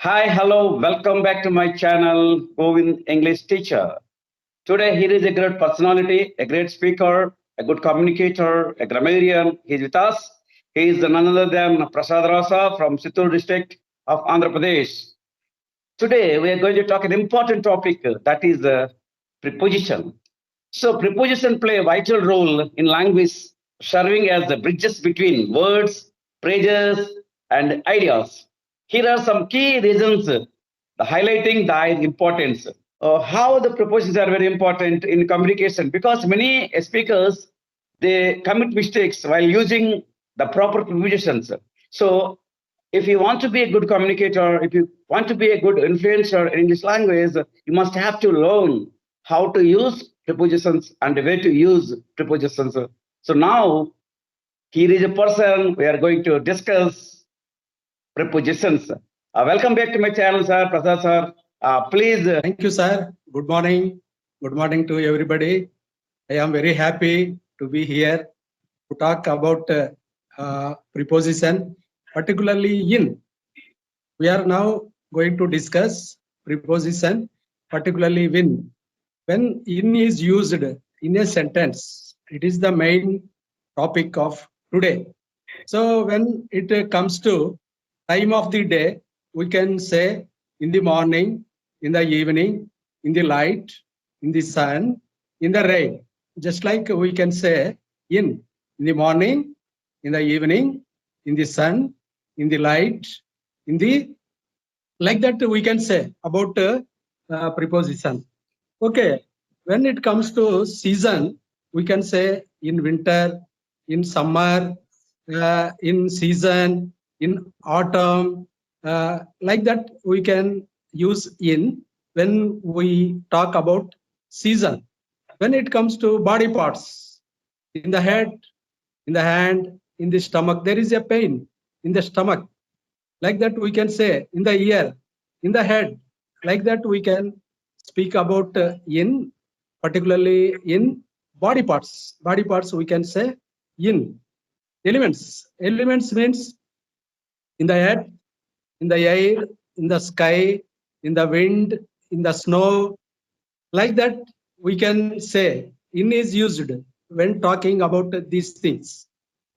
Hi, hello, welcome back to my channel, Govind English Teacher. Today, here is a great personality, a great speaker, a good communicator, a grammarian. He's with us. He is none other than Prasad Rasa from Chittoor district of Andhra Pradesh. Today, we are going to talk an important topic that is preposition. So, preposition play a vital role in language, serving as the bridges between words, phrases, and ideas. Here are some key reasons highlighting their importance. How the prepositions are very important in communication because many speakers they commit mistakes while using the proper prepositions. So, if you want to be a good communicator, if you want to be a good influencer in English language, you must have to learn how to use prepositions and where to use prepositions. So now here is a person we are going to discuss prepositions. Welcome back to my channel, sir, Prasad sir. Please. Thank you, sir. Good morning. Good morning to everybody. I am very happy to be here to talk about preposition, particularly in. We are now going to discuss preposition, particularly when. When in is used in a sentence, it is the main topic of today. So when it comes to time of the day, we can say in the morning, in the evening, in the light, in the sun, in the rain. Just like we can say in the morning, in the evening, in the sun, in the light, in the like that we can say about preposition. Okay, when it comes to season, we can say in winter, in summer, in season, in autumn, like that we can use in when we talk about season. When it comes to body parts, in the head, in the hand, in the stomach, there is a pain in the stomach. Like that we can say in the ear, in the head. Like that we can speak about in, particularly in body parts. Body parts we can say in. Elements. Elements means in the head, in the air, in the sky, in the wind, in the snow. Like that we can say in is used when talking about these things.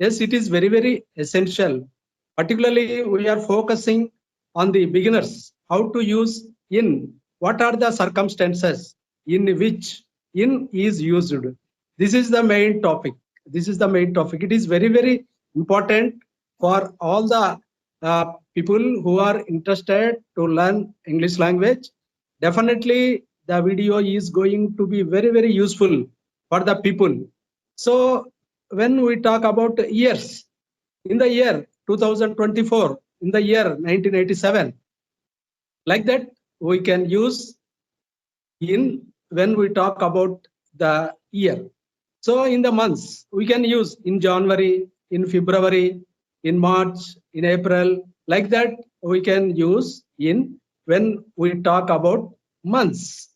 Yes, it is very, very essential. Particularly, we are focusing on the beginners, how to use in, what are the circumstances in which in is used. This is the main topic. This is the main topic. It is very, very important for all the people who are interested to learn English language. Definitely, the video is going to be very, very useful for the people. So, when we talk about years, in the year 2024, in the year 1987, like that, we can use in when we talk about the year. So, in the months, we can use in January, in February, in March, in April, like that, we can use in when we talk about months.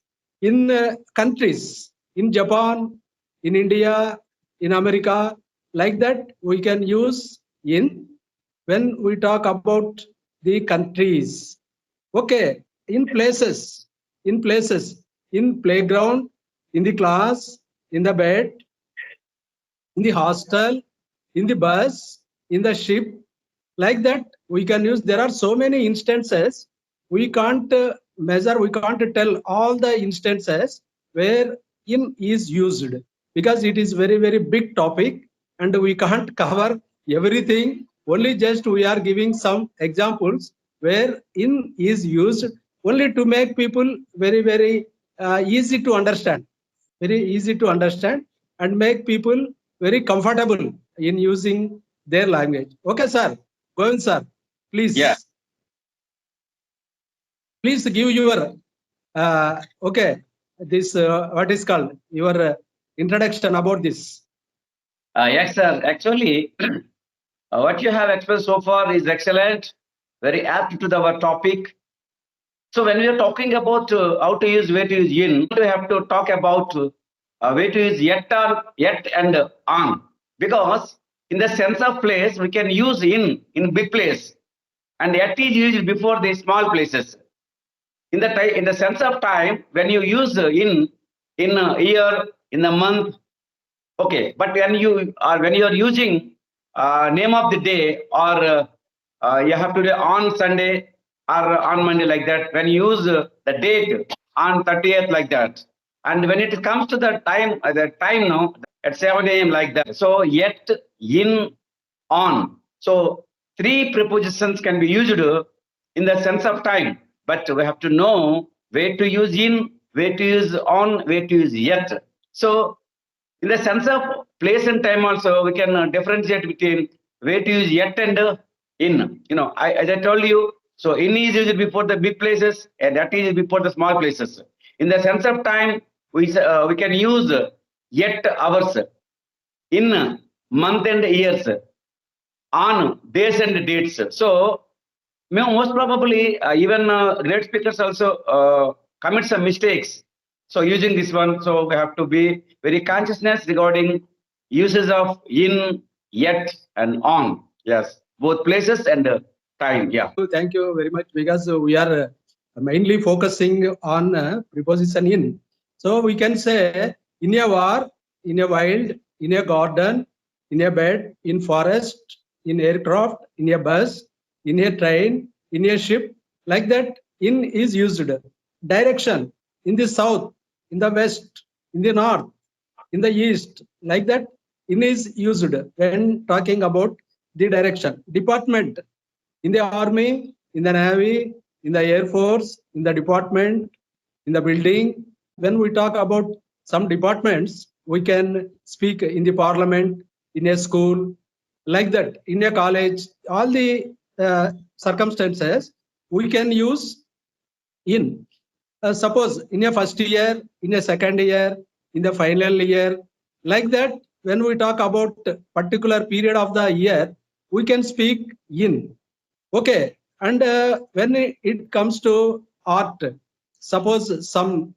In countries, in Japan, in India, in America, like that, we can use in when we talk about the countries. Okay, in places, in playground, in the class, in the bed, in the hostel, in the bus, in the ship, like that we can use. There are so many instances we can't measure, we can't tell all the instances where in is used because it is very, very big topic and we can't cover everything. Only just we are giving some examples where in is used only to make people very, very easy to understand, very easy to understand and make people very comfortable in using their language. Okay, sir. Govind sir, please. Yeah. Please give your okay. This what is called your introduction about this. Yes, sir. Actually, what you have expressed so far is excellent, very apt to our topic. So when we are talking about how to use, where to use in, we have to talk about where to use yet and on. Because in the sense of place, we can use in big place. and yet is used before the small places. In the sense of time, when you use in a year, in a month, okay, but when you are using name of the day, or you have to do on Sunday or on Monday, like that, when you use the date on 30th, like that, and when it comes to the time now at 7 a.m., like that. So yet, in, on. So three prepositions can be used in the sense of time, but we have to know where to use in, where to use on, where to use yet. So in the sense of place and time also, we can differentiate between where to use yet and in. As I told you, so in is used before the big places, and that is before the small places. In the sense of time, we can use yet hours, in month and years, on days and dates. So most probably, even great speakers also commit some mistakes. So using this one, so we have to be very consciousness regarding uses of in, yet, and on. Yes, both places and time. Yeah. Thank you very much, because we are mainly focusing on preposition in. So we can say in a war, in a wild, in a garden, in a bed, in forest, in aircraft, in a bus, in a train, in a ship, like that. In is used. Direction, in the south, in the west, in the north, in the east, like that. In is used when talking about the direction. Department, in the army, in the navy, in the air force, in the department, in the building. When we talk about some departments, we can speak in the parliament, in a school, like that, in a college. All the circumstances we can use in. Suppose in a first year, in a second year, in the final year, like that. When we talk about particular period of the year, we can speak in. Okay, and when it comes to art, suppose some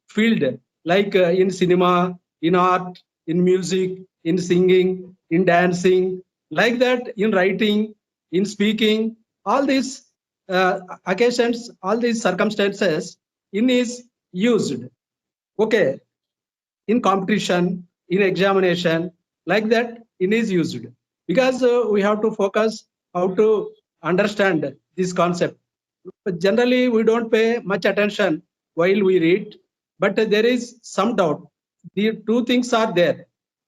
field, like in cinema, in art, in music, in singing, in dancing, like that, in writing, in speaking, all these occasions, all these circumstances, in is used. Okay, in competition, in examination, like that, in is used, because we have to focus how to understand this concept. But generally, we don't pay much attention while we read, but there is some doubt. The two things are there.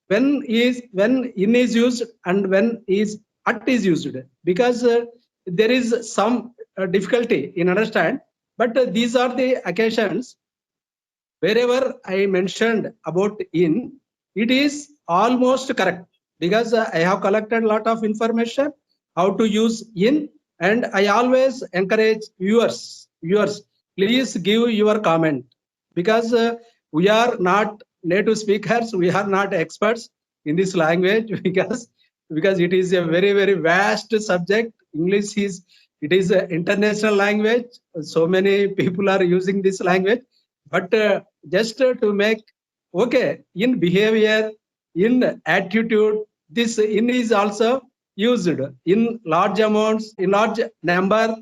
When in is used and when is at is used, because there is some difficulty in understand. But these are the occasions. Wherever I mentioned about in, it is almost correct, because I have collected a lot of information how to use in, and I always encourage viewers, please give your comment, because we are not native speakers, we are not experts in this language, because it is a very vast subject. English is, it is an international language. So many people are using this language, but just to make, okay, in behavior, in attitude, this in is also used in large amounts, in large number,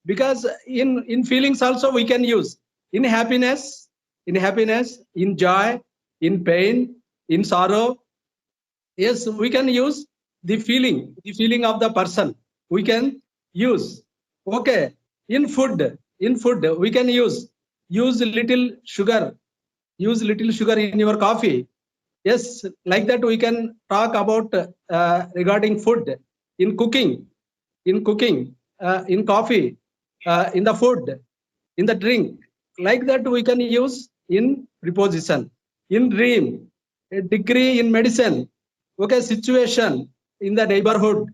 because in feelings also we can use. In happiness, in joy, in pain, in sorrow, yes, we can use the feeling of the person, we can use. Okay, in food we can use little sugar, use little sugar in your coffee. Yes, like that we can talk about regarding food. In cooking, in coffee, in the food, in the drink, like that we can use in preposition. In dream, a degree in medicine. Okay, situation, in the neighborhood,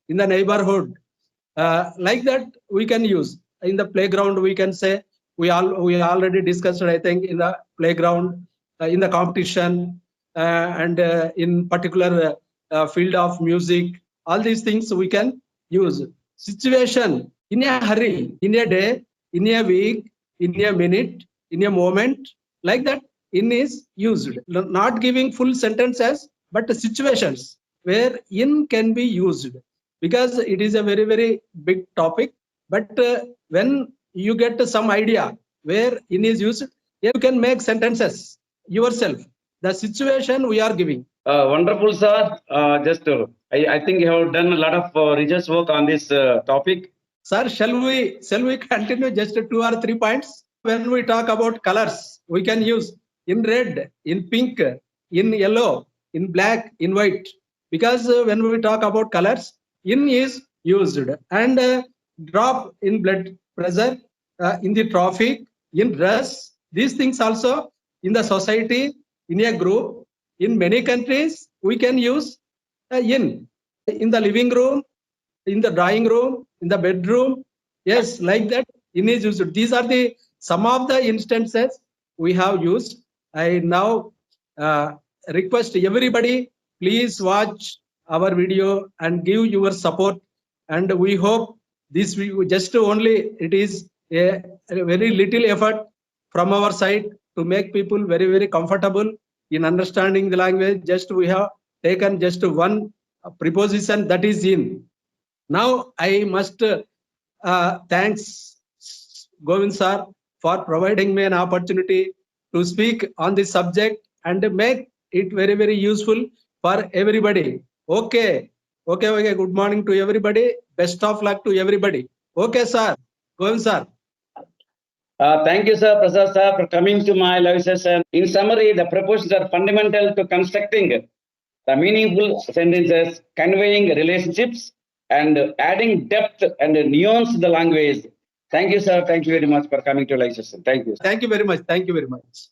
like that we can use. In the playground, we can say, we already discussed, I think, in the playground, in the competition, and in particular field of music, all these things we can use. Situation, in a hurry, in a day, in a week, in a minute, in a moment, like that, in is used. Not giving full sentences, but situations where in can be used. because it is a very, very big topic. But when you get some idea where in is used, you can make sentences yourself. The situation we are giving. Wonderful, sir. I think you have done a lot of research work on this topic. Sir, shall we continue just 2 or 3 points? When we talk about colors, we can use in red, in pink, in yellow, in black, in white. Because when we talk about colors, in is used, and drop in blood pressure, in the traffic, in dress. These things also in the society, in a group, in many countries we can use in the living room, in the drawing room, in the bedroom. Yes, like that. In is used. These are the some of the instances we have used. I now request everybody, please watch our video and give your support. And we hope this just only it is a very little effort from our side to make people very, very comfortable in understanding the language. Just we have taken just one preposition, that is in. Now I must thanks Govind sir for providing me an opportunity to speak on this subject and make it very, very useful for everybody. Okay. Good morning to everybody. Best of luck to everybody. Okay, sir. Govind sir. Thank you, sir, Prasad sir, for coming to my live session. In summary, the prepositions are fundamental to constructing the meaningful sentences, conveying relationships, and adding depth and nuance to the language. Thank you, sir. Thank you very much for coming to live session. Thank you. Thank you very much. Thank you very much.